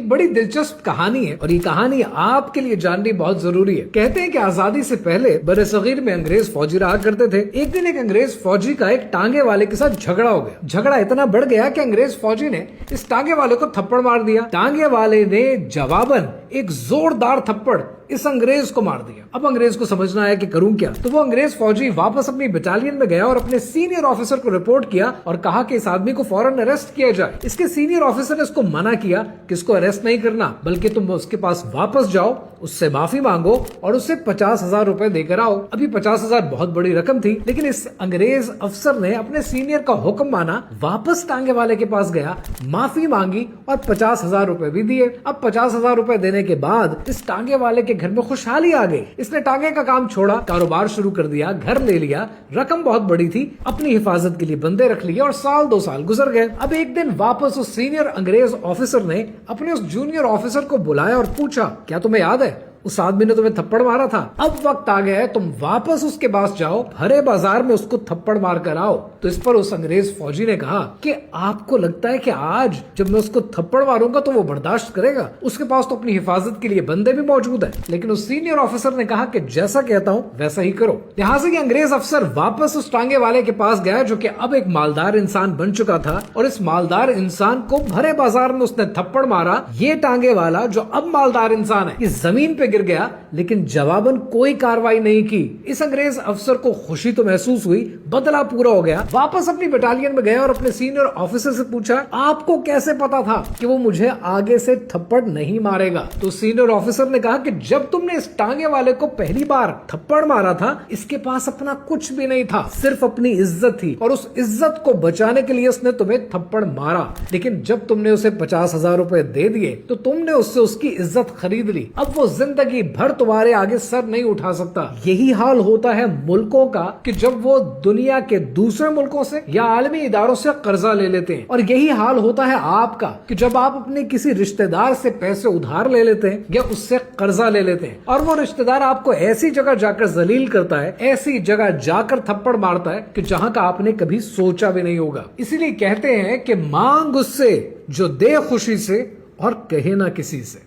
ایک بڑی دلچسپ کہانی ہے اور یہ کہانی آپ کے لیے جاننی بہت ضروری ہے۔ کہتے ہیں کہ آزادی سے پہلے برصغیر میں انگریز فوجی رہا کرتے تھے۔ ایک دن ایک انگریز فوجی کا ایک ٹانگے والے کے ساتھ جھگڑا ہو گیا۔ جھگڑا اتنا بڑھ گیا کہ انگریز فوجی نے اس ٹانگے والے کو تھپڑ مار دیا۔ ٹانگے والے نے جواباً ایک زوردار تھپڑ اس انگریز کو مار دیا۔ اب انگریز کو سمجھنا آیا کہ کروں کیا، تو وہ انگریز فوجی واپس اپنی بٹالین میں گیا اور اپنے سینئر آفیسر کو رپورٹ کیا اور کہا کہ اس آدمی کو فوراً اریسٹ کیا جائے۔ اس کے سینئر آفیسر نے اس کو منع کیا کہ اس کو اریسٹ نہیں کرنا، بلکہ تم اس کے پاس واپس جاؤ، اس سے معافی مانگو اور اسے 50,000 روپے دے کر آؤ۔ ابھی 50,000 بہت بڑی رقم تھی، لیکن اس انگریز افسر نے اپنے سینئر کا حکم مانا، واپس ٹانگے والے کے پاس گیا، معافی مانگی اور 50,000 روپے بھی دیے۔ اب 50,000 روپے دینے کے بعد اس ٹانگے والے کے گھر میں خوشحالی آ گئی۔ اس نے ٹانگے کا کام چھوڑا، کاروبار شروع کر دیا، گھر لے لیا، رقم بہت بڑی تھی، اپنی حفاظت کے لیے بندے رکھ لیے اور سال 2 سال گزر گئے۔ اب ایک دن واپس اس سینئر انگریز آفیسر نے اپنے اس جونیئر آفیسر کو بلایا اور پوچھا، کیا تمہیں یاد ہے اس آدمی نے تمہیں تھپڑ مارا تھا؟ اب وقت آ گیا ہے، تم واپس اس کے پاس جاؤ، بھرے بازار میں اس کو تھپڑ مار کر آؤ۔ تو اس پر اس انگریز فوجی نے کہا کہ آپ کو لگتا ہے کہ آج جب میں اس کو تھپڑ ماروں گا تو وہ برداشت کرے گا؟ اس کے پاس تو اپنی حفاظت کے لیے بندے بھی موجود ہیں۔ لیکن اس سینئر آفیسر نے کہا کہ جیسا کہتا ہوں ویسا ہی کرو۔ لہٰذا یہ انگریز افسر واپس اس ٹانگے والے کے پاس گیا جو کہ اب ایک مالدار انسان بن چکا تھا، اور اس مالدار انسان کو بھرے بازار میں اس نے تھپڑ مارا۔ یہ ٹانگے والا جو اب مالدار انسان ہے یہ زمین پہ گر گیا، لیکن جواباً کوئی کاروائی نہیں کی۔ اس انگریز افسر کو خوشی تو محسوس ہوئی، بدلہ پورا ہو گیا، واپس اپنی بٹالین میں گیا اور اپنے سینئر آفیسر سے پوچھا، آپ کو کیسے پتا تھا کہ وہ مجھے آگے سے تھپڑ نہیں مارے گا؟ تو سینئر آفیسر نے کہا کہ جب تم نے اس ٹانگے والے کو پہلی بار تھپڑ مارا تھا، اس کے پاس اپنا کچھ بھی نہیں تھا، صرف اپنی عزت تھی، اور اس عزت کو بچانے کے لیے اس نے تمہیں تھپڑ مارا۔ لیکن جب تم نے اسے 50,000 روپے دے دیے تو تم نے اس سے اس کی عزت خرید لی۔ اب وہ زندگی بھر تمہارے آگے سر نہیں اٹھا سکتا۔ یہی حال ہوتا ہے ملکوں کا کہ جب وہ دنیا کے دوسرے ملکوں سے یا عالمی اداروں سے قرضہ لے لیتے ہیں، اور یہی حال ہوتا ہے آپ کا کہ جب آپ اپنے کسی رشتہ دار سے پیسے ادھار لے لیتے ہیں یا اس سے قرضہ لے لیتے ہیں، اور وہ رشتہ دار آپ کو ایسی جگہ جا کر ذلیل کرتا ہے، ایسی جگہ جا کر تھپڑ مارتا ہے کہ جہاں کا آپ نے کبھی سوچا بھی نہیں ہوگا۔ اسی لیے کہتے ہیں کہ مانگ اس سے جو دے خوشی سے اور کہے نہ کسی سے۔